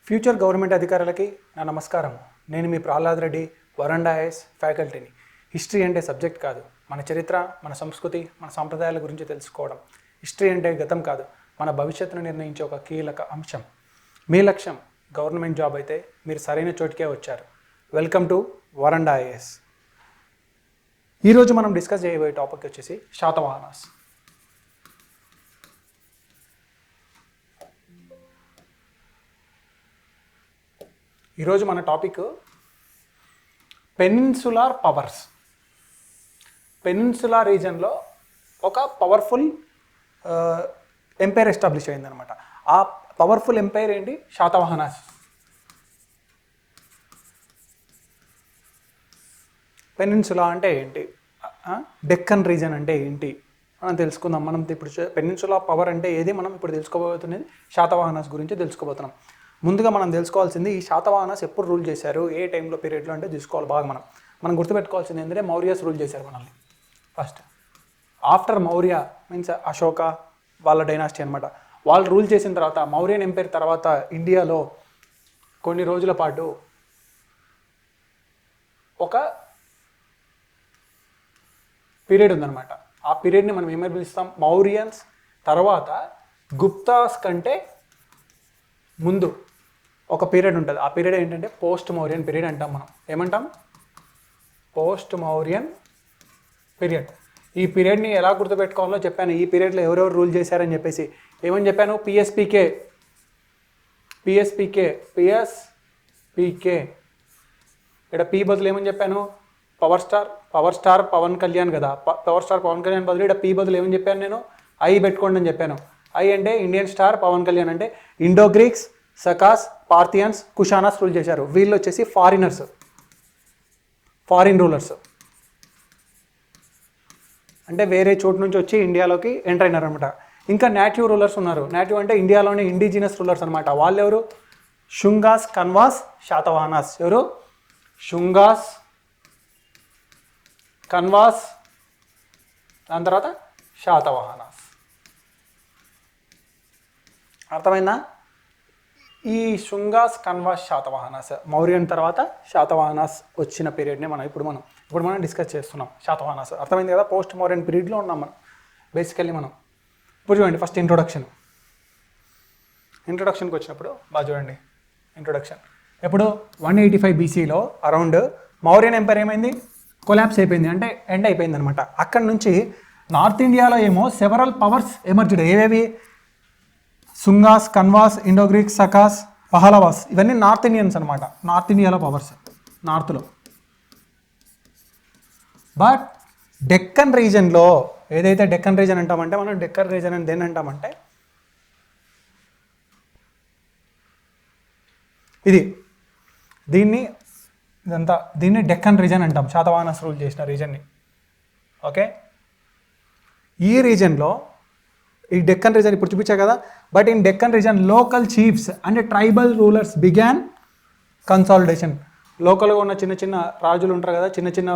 Future government అధికారులకి నా నమస్కారం. నేను మీ ప్రహ్లాద్ రెడ్డి, వరండా ఐఏఎస్ ఫ్యాకల్టీని. హిస్టరీ అంటే సబ్జెక్ట్ కాదు, మన చరిత్ర, మన సంస్కృతి, మన సాంప్రదాయాల గురించి తెలుసుకోవడం. హిస్టరీ అంటే గతం కాదు, మన భవిష్యత్తును నిర్ణయించే ఒక కీలక అంశం. మీ లక్ష్యం గవర్నమెంట్ జాబ్ అయితే మీరు సరైన చోటుకే వచ్చారు. వెల్కమ్ టు వరండా ఐఏఎస్. ఈరోజు మనం డిస్కస్ చేయబోయే టాపిక్ వచ్చేసి శాతవాహనాస్. ఈరోజు మన టాపిక్ పెనిన్సులార్ పవర్స్. పెనిన్సులార్ రీజన్లో ఒక పవర్ఫుల్ ఎంపైర్ ఎస్టాబ్లిష్ అయిందనమాట. ఆ పవర్ఫుల్ ఎంపైర్ ఏంటి? శాతవాహనాస్. పెనిన్సులా అంటే ఏంటి? డెక్కన్ రీజన్ అంటే ఏంటి మనం తెలుసుకుందాం. మనం ఇప్పుడు పెనిన్సులా పవర్ అంటే ఏది మనం ఇప్పుడు తెలుసుకోబోతున్నది శాతవాహనాస్ గురించి తెలుసుకోబోతున్నాం. ముందుగా మనం తెలుసుకోవాల్సింది ఈ శాతవాహనాస్ ఎప్పుడు రూల్ చేశారు, ఏ టైంలో పీరియడ్లో అంటే తీసుకోవాలి. బాగా మనం గుర్తుపెట్టుకోవాల్సింది ఏంటంటే మౌర్యస్ రూల్ చేశారు మనల్ని. First after Maurya means Ashoka వాళ్ళ డైనాసిటీ అనమాట. వాళ్ళు రూల్ చేసిన తర్వాత మౌర్యన్ ఎంపైర్ తర్వాత ఇండియాలో కొన్ని రోజుల పాటు ఒక పీరియడ్ ఉందన్నమాట. ఆ పీరియడ్ని మనం ఏమని పిలుస్తాం? మౌర్యన్స్ తర్వాత గుప్తాస్ కంటే ముందు ఒక పీరియడ్ ఉంటుంది. ఆ పీరియడ్ ఏంటంటే పోస్ట్ మౌర్యన్ పీరియడ్ అంటాం. మనం ఏమంటాం? Post Mauryan period. ఈ పీరియడ్ని ఎలా గుర్తుపెట్టుకోవాలో చెప్పాను. ఈ పీరియడ్లో ఎవరెవరు రూల్ చేశారని చెప్పేసి ఏమని చెప్పాను? పిఎస్పీకే. ఇక్కడ పి బదులు ఏమని చెప్పాను? పవర్ స్టార్ పవన్ కళ్యాణ్ కదా. పవర్ స్టార్ పవన్ కళ్యాణ్ బదులు ఇక్కడ పి బదులు ఏమని చెప్పాను నేను? ఐ పెట్టుకోండి అని చెప్పాను. ఐ అంటే ఇండియన్ స్టార్ పవన్ కళ్యాణ్ అంటే ఇండో గ్రీక్స్, సకాస్, పార్థియన్స్, కుషానాస్ రూల్ చేశారు. వీళ్ళు వచ్చేసి ఫారిన్ రూలర్స్, అంటే వేరే చోటు నుంచి వచ్చి ఇండియాలోకి ఎంటర్ అయినారు అనమాట. ఇంకా నేటివ్ రూలర్స్ ఉన్నారు. నేటివ్ అంటే ఇండియాలోనే ఇండిజినస్ రూలర్స్ అనమాట. వాళ్ళు ఎవరు? శుంగాస్, కన్వాస్, శాతవాహనాస్. ఎవరు? శుంగాస్, కన్వాస్, దాని తర్వాత శాతవాహనాస్. అర్థమైందా? ఈ శుంగాస్, కన్వాస్, శాతవాహనాస్ మౌర్యన్ తర్వాత శాతవాహనాస్ వచ్చిన పీరియడ్ని ఇప్పుడు మనం డిస్కస్ చేస్తున్నాం. శాతవాహనాస్ అర్థమైంది కదా. పోస్ట్ మౌర్యన్ పీరియడ్లో ఉన్నాం మనం బేసికల్లీ. మనం ఇప్పుడు చూడండి, ఫస్ట్ ఇంట్రొడక్షన్కి వచ్చినప్పుడు బాగా చూడండి. ఇంట్రొడక్షన్ ఎప్పుడు 185 BCలో అరౌండ్ మౌర్యన్ ఎంపైర్ ఏమైంది? కొలాప్స్ అయిపోయింది, అంటే ఎండ్ అయిపోయింది అనమాట. అక్కడ నుంచి నార్త్ ఇండియాలో ఏమో సెవరల్ పవర్స్ ఎమర్జ్డ్. ఏవేవి? శుంగాస్, కన్వాస్, ఇండోగ్రీక్, సకాస్, పహలవాస్. ఇవన్నీ నార్త్ ఇండియన్స్ అనమాట. నార్త్ ఇండియాలో పవర్స్, నార్త్లో. బట్ డెక్కన్ రీజన్లో ఏదైతే డెక్కన్ రీజన్ అంటామంటే మనం డెక్కన్ రీజన్ అని దేని అంటామంటే దీన్ని డెక్కన్ రీజన్ అంటాం. శాతవాహనాస్ రూల్ చేసిన రీజన్ని. ఓకే, ఈ రీజన్లో ఈ డెక్కన్ రీజన్ ఇప్పుడు చూపించా కదా. But in Deccan region local chiefs and tribal rulers began consolidation. లోకల్గా ఉన్న చిన్న చిన్న రాజులు ఉంటారు కదా, చిన్న చిన్న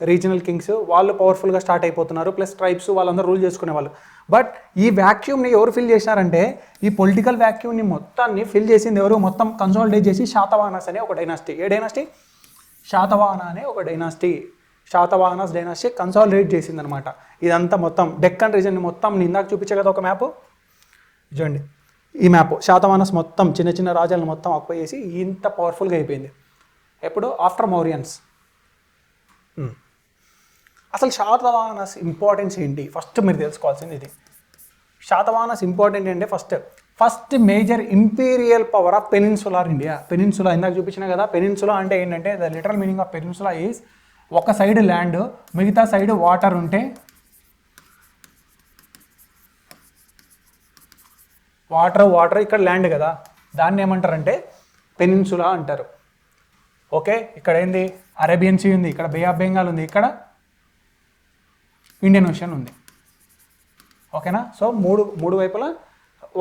రీజనల్ కింగ్స్, వాళ్ళు పవర్ఫుల్గా స్టార్ట్ అయిపోతున్నారు. ప్లస్ ట్రైబ్స్ వాళ్ళందరూ రూల్ చేసుకునే వాళ్ళు. బట్ ఈ వ్యాక్యూమ్ని ఎవరు ఫిల్ చేశారంటే ఈ పొలిటికల్ వ్యాక్యూమ్ని మొత్తాన్ని ఫిల్ చేసింది ఎవరు? మొత్తం కన్సాలిడేట్ చేసి శాతవాహనాస్ అనే ఒక డైనాసిటీ. ఏ డైనాసిటీ? శాతవాహన అనే ఒక డైనాసిటీ. శాతవాహనాస్ డైనాసిటీ కన్సాలిడేట్ చేసిందనమాట. ఇదంతా మొత్తం డెక్కన్ రీజన్ మొత్తం ఇందాక చూపించే కదా ఒక మ్యాప్. చూడండి ఈ మ్యాప్. శాతవాహనాస్ మొత్తం చిన్న చిన్న రాజ్యాలను మొత్తం ఆక్యుపై చేసి ఇంత పవర్ఫుల్గా అయిపోయింది. ఎప్పుడు? ఆఫ్టర్ మౌర్యన్స్. అసలు శాతవాహనాస్ ఇంపార్టెన్స్ ఏంటి? ఫస్ట్ మీరు తెలుసుకోవాల్సింది ఇది. శాతవాహనాస్ ఇంపార్టెంట్ అంటే first major imperial power of peninsular India. Peninsula ఇందాక చూపించిన కదా. పెనిన్సులా అంటే ఏంటంటే the literal meaning of peninsula is ఒక సైడ్ ల్యాండ్, మిగతా సైడ్ వాటర్ ఉంటే వాటర్ ఇక్కడ ల్యాండ్ కదా, దాన్ని ఏమంటారంటే పెనిన్సులా అంటారు. ఓకే, ఇక్కడ ఏంది? అరేబియన్ సీ ఉంది, ఇక్కడ బే ఆఫ్ బెంగాల్ ఉంది, ఇక్కడ ఇండియన్ ఓషన్ ఉంది. ఓకేనా? సో మూడు వైపులా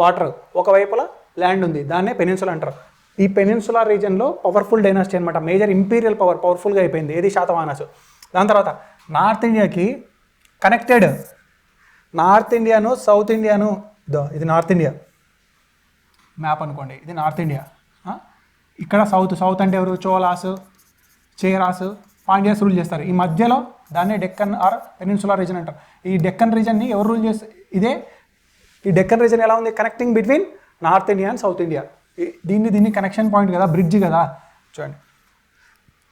వాటర్, ఒక వైపులా ల్యాండ్ ఉంది, దాన్నే పెనిన్సులా అంటారు. ఈ పెనిన్సులా రీజన్లో పవర్ఫుల్ డైనాసిటీ అనమాట. మేజర్ ఇంపీరియల్ పవర్ఫుల్గా అయిపోయింది. ఏది? శాతవాహనాస్. దాని తర్వాత నార్త్ ఇండియాకి కనెక్టెడ్. నార్త్ ఇండియాను, సౌత్ ఇండియాను, ఇది నార్త్ ఇండియా మ్యాప్ అనుకోండి, ఇది నార్త్ ఇండియా. ఇక్కడ సౌత్ అంటే ఎవరు? చోళాస్, చేరాస్, పాండ్యాస్ రూల్ చేస్తారు. ఈ మధ్యలో దాన్నే డెక్కన్ ఆర్ పెనిన్సులా రీజన్ అంటారు. ఈ డెక్కన్ రీజన్ని ఎవరు రూల్ చేస్తారు? ఈ డెక్కన్ రీజన్ ఎలా ఉంది? Connecting between north India and south India. దీన్ని కనెక్షన్ పాయింట్ కదా, బ్రిడ్జ్ కదా. చూడండి,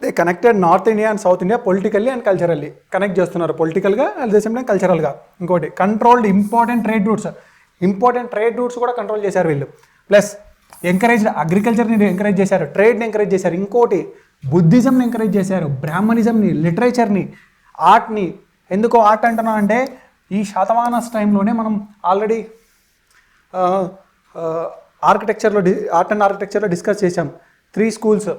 they connected north India and south India politically and culturally connect చేస్తున్నారు, పొలిటికల్గా అట్ ద సేమ్ టైం కల్చరల్గా. ఇంకోటి కంట్రోల్డ్ ఇంపార్టెంట్ ట్రేడ్ రూట్స్ కూడా కంట్రోల్ చేశారు వీళ్ళు. ప్లస్ అగ్రికల్చర్ని ఎంకరేజ్ చేశారు, ట్రేడ్ని ఎంకరేజ్ చేశారు. ఇంకోటి బుద్ధిజంని ఎంకరేజ్ చేశారు, బ్రాహ్మణిజంని, లిటరేచర్ని, ఆర్ట్ని. ఎందుకో ఆర్ట్ అంటున్నా అంటే ఈ శాతవాహనస్ టైంలోనే మనం ఆల్రెడీ ఆర్ట్ అండ్ ఆర్కిటెక్చర్లో డిస్కస్ చేశాం. 3 స్కూల్స్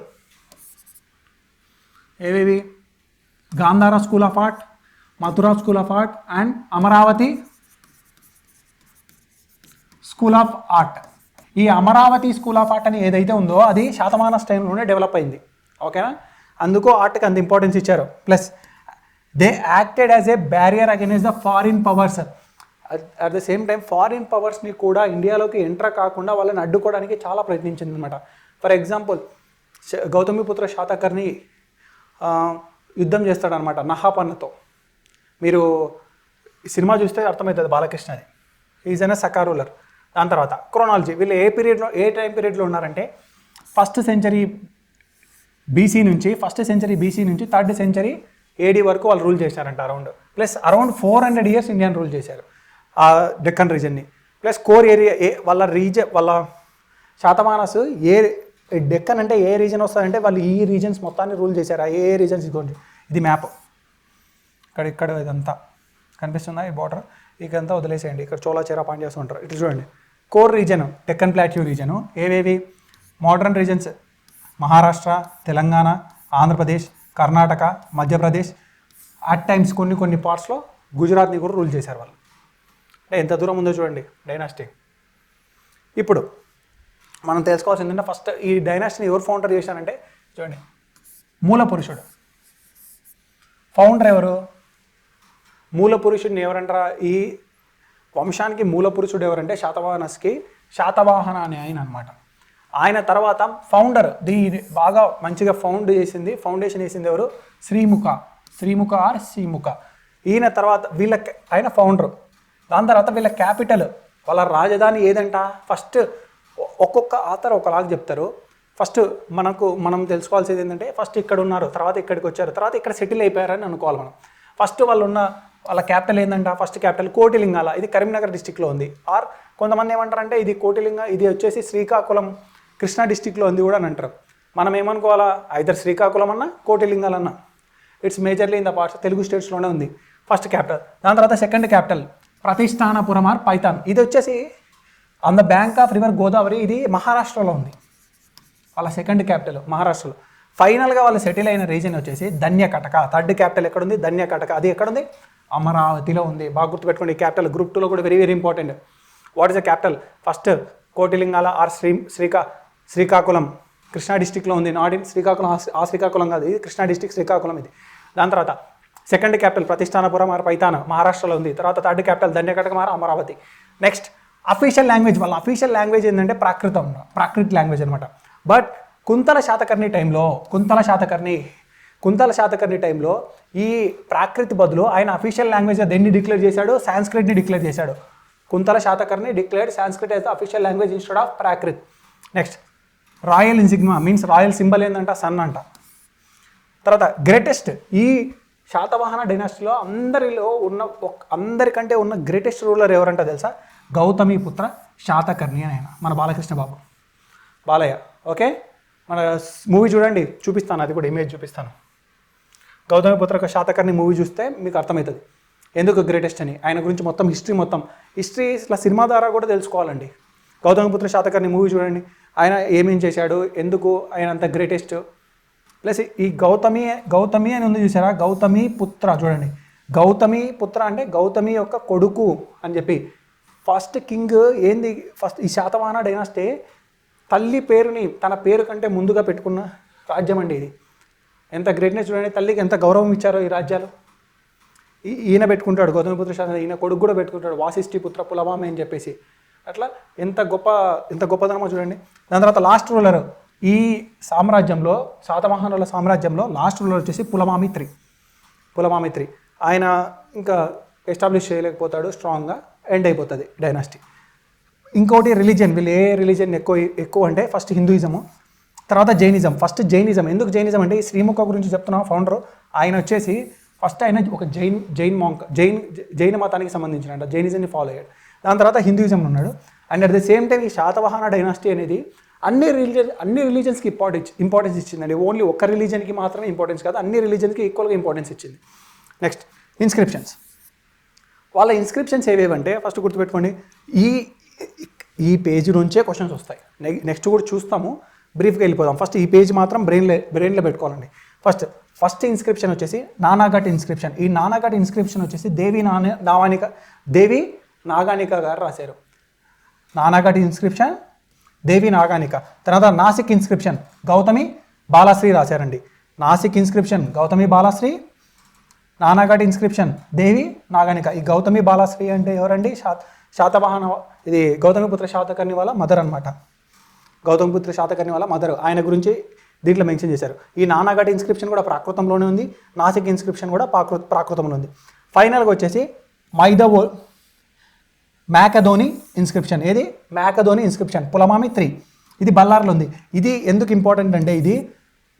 ఏవేవి? Gandhara school of art, Mathura school of art and Amaravati school of art. ఈ అమరావతి స్కూల్ ఆఫ్ ఆర్ట్ అని ఏదైతే ఉందో అది శాతవాహనస్ టైంలోనే డెవలప్ అయింది. ఓకేనా? అందుకో ఆర్ట్కి అంత ఇంపార్టెన్స్ ఇచ్చారు. Plus they acted as a barrier against the foreign powers. At the same time foreign పవర్స్ని కూడా ఇండియాలోకి ఎంటర్ కాకుండా వాళ్ళని అడ్డుకోవడానికి చాలా ప్రయత్నించింది అనమాట. ఫర్ ఎగ్జాంపుల్, గౌతమిపుత్ర శాతకర్ణి యుద్ధం చేస్తాడనమాట నహాపన్నతో. మీరు సినిమా చూస్తే అర్థమవుతుంది బాలకృష్ణది. Is an Saka ruler. దాని తర్వాత క్రోనాలజీ, వీళ్ళు ఏ టైం పీరియడ్లో ఉన్నారంటే ఫస్ట్ సెంచరీ బీసీ నుంచి 3rd సెంచరీ AD వరకు వాళ్ళు రూల్ చేశారంట అరౌండ్ 400 years ఇండియన్ రూల్ చేశారు ఆ డెక్కన్ రీజన్ని. ప్లస్ కోర్ ఏరియా వాళ్ళ శాతవాహనస్ డెక్కన్ అంటే ఏ రీజన్ వస్తుందంటే వాళ్ళు ఈ రీజన్స్ మొత్తాన్ని రూల్ చేశారు. ఏ రీజన్స్ ఇదిగోండి, ఇది మ్యాప్. ఇక్కడ ఇదంతా కనిపిస్తుందా ఈ బార్డర్? ఇకంతా వదిలేసేయండి. ఇక్కడ చోళా, చేరా, పాండ్యాస్ ఉంటారు. ఇటు చూడండి, core reason Deccan plateau reason. ఏవేవి? Modern reasons Maharashtra, Telangana, Andhra Pradesh, Karnataka, Madhya Pradesh. At times కొన్ని పార్ట్స్లో గుజరాత్ని కూడా రూల్ చేశారు వాళ్ళు. అంటే ఎంత దూరం ఉందో చూడండి డైనాస్టీ. ఇప్పుడు మనం తెలుసుకోవాల్సింది ఏంటంటే ఫస్ట్ ఈ డైనాస్టీని ఎవరు ఫౌండర్ చేశారంటే చూడండి, మూల పురుషుడు. ఫౌండర్ ఎవరు? మూల పురుషుడిని ఎవరంటారా? ఈ వంశానికి మూల పురుషుడు ఎవరంటే శాతవాహనస్కి శాతవాహన అనే ఆయన అనమాట. ఆయన తర్వాత ఫౌండర్, బాగా మంచిగా ఫౌండేషన్ వేసింది ఎవరు? శ్రీముఖ ఆర్ శ్రీముఖ. ఈయన తర్వాత ఆయన ఫౌండర్. దాని తర్వాత వీళ్ళ క్యాపిటల్, వాళ్ళ రాజధాని ఏదంట? ఫస్ట్ ఒక్కొక్క ఆథర్ ఒకలాగా చెప్తారు. ఫస్ట్ మనం తెలుసుకోవాల్సింది ఏంటంటే ఫస్ట్ ఇక్కడ ఉన్నారు, తర్వాత ఇక్కడికి వచ్చారు, తర్వాత ఇక్కడ సెటిల్ అయిపోయారని అనుకోవాలి మనం. ఫస్ట్ వాళ్ళ క్యాపిటల్ ఏంటంట? First capital Kotilingala. ఇది కరీంనగర్ డిస్టిక్లో ఉంది. ఆర్ కొంతమంది ఏమంటారంటే ఇది ఇది వచ్చేసి శ్రీకాకుళం, కృష్ణా డిస్టిక్లో ఉంది కూడా అని అంటారు. మనం ఏమనుకోవాలా? ఐదర్ శ్రీకాకుళం అన్నా కోటిలింగాలన్నా. It's majorly in the parts Telugu స్టేట్స్లోనే ఉంది ఫస్ట్ క్యాపిటల్. దాని తర్వాత second capital Pratishthanapuram or Paithan. ఇది వచ్చేసి on the bank of river Godavari. ఇది మహారాష్ట్రలో ఉంది. వాళ్ళ సెకండ్ క్యాపిటల్ మహారాష్ట్రలో. ఫైనల్గా వాళ్ళు సెటిల్ అయిన రీజన్ వచ్చేసి ధన్యకటక. థర్డ్ క్యాపిటల్ ఎక్కడుంది? ధన్యకటక. అది ఎక్కడుంది? అమరావతిలో ఉంది. బాగా గుర్తుపెట్టుకోండి. ఈ క్యాపిటల్ గ్రూప్ 2లో కూడా very very important. What is the capital? First Kotilingala or Srikakulam Krishna డిస్టిక్లో ఉంది. నాట్ ఇన్ శ్రీకాకుళం, ఆ శ్రీకాకుళం కాదు, ఇది కృష్ణా డిస్టిక్ శ్రీకాకుళం ఇది. దాని తర్వాత second capital Pratishthanapuram or Paithan మహారాష్ట్రలో ఉంది. తర్వాత third capital Dhanyakataka or Amaravati. Next official language, వాళ్ళ అఫీషియల్ లాంగ్వేజ్ ఏంటంటే ప్రాకృత లాంగ్వేజ్ అనమాట. బట్ కుంతల శాతకర్ణి టైంలో ఈ ప్రాకృతి బదులు ఆయన అఫీషియల్ లాంగ్వేజ్గా దేన్ని డిక్లేర్ చేశాడు? సాంస్క్రిట్ని డిక్లేర్ చేశాడు. Kuntala Satakarni declared Sanskrit as the official language instead of Prakrit. Next royal insignia means royal symbol ఏంటంట? సన్ అంట. తర్వాత గ్రేటెస్ట్, ఈ శాతవాహన డైనాస్టీలో అందరికంటే ఉన్న గ్రేటెస్ట్ రూలర్ ఎవరంట తెలుసా? గౌతమిపుత్ర శాతకర్ణి అని ఆయన, మన బాలకృష్ణ బాబు బాలయ్య. ఓకే, మన మూవీ చూడండి, చూపిస్తాను, అది కూడా ఇమేజ్ చూపిస్తాను. గౌతమిపుత్ర శాతకర్ణి మూవీ చూస్తే మీకు అర్థమవుతుంది ఎందుకు గ్రేటెస్ట్ అని. ఆయన గురించి మొత్తం హిస్టరీ ఇట్లా సినిమా ద్వారా కూడా తెలుసుకోవాలండి. గౌతమిపుత్ర శాతకర్ణి మూవీ చూడండి, ఆయన ఏమేం చేశాడు, ఎందుకు ఆయన అంత గ్రేటెస్ట్. ప్లస్ ఈ గౌతమి అని ఉంది చూసారా? గౌతమి పుత్ర చూడండి, గౌతమి పుత్ర అంటే గౌతమి యొక్క కొడుకు అని చెప్పి. ఫస్ట్ కింగ్ ఏంది? ఫస్ట్ ఈ శాతవాహన డైనాస్టీ తల్లి పేరుని తన పేరు కంటే ముందుగా పెట్టుకున్న రాజ్యం అండి ఇది. ఎంత గ్రేట్నెస్ చూడండి, తల్లికి ఎంత గౌరవం ఇచ్చారో ఈ రాజ్యాలు. ఈయన పెట్టుకుంటాడు గౌతమిపుత్ర శాతకర్ణి, ఈయన కొడుకు కూడా పెట్టుకుంటాడు వాసిష్ఠి పుత్ర పులమామి అని చెప్పేసి. అట్లా ఎంత గొప్పదనమో చూడండి. దాని తర్వాత లాస్ట్ రూలర్ ఈ సామ్రాజ్యంలో శాతవాహనుల సామ్రాజ్యంలో లాస్ట్ రూలర్ వచ్చేసి పులమామి III. ఆయన ఇంకా ఎస్టాబ్లిష్ చేయలేకపోతాడు, స్ట్రాంగ్గా ఎండ్ అయిపోతుంది డైనాసిటీ. ఇంకోటి రిలీజియన్, వీళ్ళు ఏ రిలీజియన్ ఎక్కువ అంటే ఫస్ట్ హిందూయిజము, తర్వాత జైనిజం. First Jainism. ఎందుకు జైనిజం అంటే ఈ శ్రీముఖ గురించి చెప్తున్నాం ఫౌండర్. ఆయన వచ్చేసి ఫస్ట్ ఆయన ఒక జైన్ మాంక్, జైన మతానికి సంబంధించిన జైనిజంని ఫాలో అయ్యాడు. దాని తర్వాత హిందూయిజంలో ఉన్నాడు. And at the same time ఈ శాతవాహన డైనాసిటీ అనేది అన్ని రిలీజన్స్కి ఇంపార్టెన్స్ ఇచ్చిందండి. ఓన్లీ ఒక్క రిలీజన్కి మాత్రమే ఇంపార్టెన్స్ కాదు, అన్ని రిలీజన్కి ఈక్వల్గా ఇంపార్టెన్స్ ఇచ్చింది. Next inscriptions. వాళ్ళ ఇన్స్క్రిప్షన్స్ ఏవేవంటే ఫస్ట్ గుర్తుపెట్టుకోండి, ఈ పేజీ నుంచే క్వశ్చన్స్ వస్తాయి. నెక్స్ట్ కూడా చూస్తాము, బ్రీఫ్గా వెళ్ళిపోదాం. ఫస్ట్ ఈ పేజ్ మాత్రం బ్రెయిన్లో పెట్టుకోవాలండి. ఫస్ట్ ఇన్స్క్రిప్షన్ వచ్చేసి నానాఘట్ ఇన్స్క్రిప్షన్. ఈ నానాఘట్ ఇన్స్క్రిప్షన్ వచ్చేసి దేవి నాగానిక గారు రాశారు. నానాఘట్ ఇన్స్క్రిప్షన్ దేవి నాగానిక. తర్వాత నాసిక్ ఇన్స్క్రిప్షన్ గౌతమి బాలాశ్రీ రాశారండి. నాసిక్ ఇన్స్క్రిప్షన్ గౌతమి బాలాశ్రీ, నానాఘట్ ఇన్స్క్రిప్షన్ దేవి నాగానిక. ఈ గౌతమి బాలాశ్రీ అంటే ఎవరండి? శాతవాహన, ఇది గౌతమిపుత్ర శాతకర్ణి వాళ్ళ మదర్ అనమాట. గౌతమిపుత్ర శాతకర్ణి వాళ్ళ మదర్. ఆయన గురించి దీంట్లో మెన్షన్ చేశారు. ఈ నానాఘట్ ఇన్స్క్రిప్షన్ కూడా ప్రాకృతంలోనే ఉంది, నాసిక్ ఇన్స్క్రిప్షన్ కూడా ప్రాకృతంలో ఉంది. ఫైనల్గా వచ్చేసి మ్యాకధోని ఇన్స్క్రిప్షన్. ఏది? మ్యాకధోని ఇన్స్క్రిప్షన్ పులమామి III. ఇది బల్లార్లో ఉంది. ఇది ఎందుకు ఇంపార్టెంట్ అంటే ఇది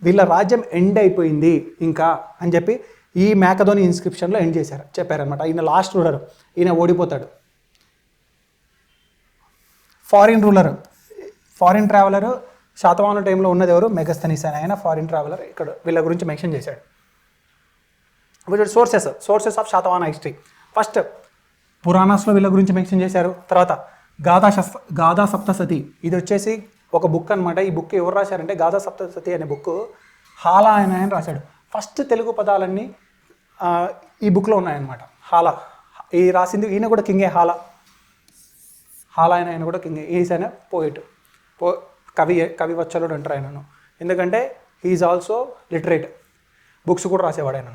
వీళ్ళ రాజ్యం ఎండ్ అయిపోయింది ఇంకా అని చెప్పి ఈ మ్యాకధోని ఇన్స్క్రిప్షన్లో ఎండ్ చెప్పారనమాట. ఈయన లాస్ట్ రూలర్, ఈయన ఓడిపోతాడు. ఫారిన్ ట్రావెలర్ శాతవాహన టైంలో ఉన్నది ఎవరు? మెగస్తనీస్ అని ఆయన ఫారిన్ ట్రావెలర్. ఇక్కడ వీళ్ళ గురించి మెన్షన్ చేశాడు. Sources of Satavahana history. First పురాణాస్లో వీళ్ళ గురించి మెన్షన్ చేశారు. తర్వాత గాథా సప్తసతి, ఇది వచ్చేసి ఒక బుక్ అనమాట. ఈ బుక్ ఎవరు రాశారంటే గాథా సప్తసతి అనే బుక్ హాలా ఆయన రాశాడు. ఫస్ట్ తెలుగు పదాలన్నీ ఈ బుక్లో ఉన్నాయన్నమాట. హాలా ఈ రాసింది ఈయన కూడా కింగే. హాలా ఆయన కూడా కింగే. ఈయన పోయిట్, కవి వచ్చలుడు అంటారు ఆయనను. ఎందుకంటే హీఈస్ ఆల్సో లిటరేట్, బుక్స్ కూడా రాసేవాడు ఆయన.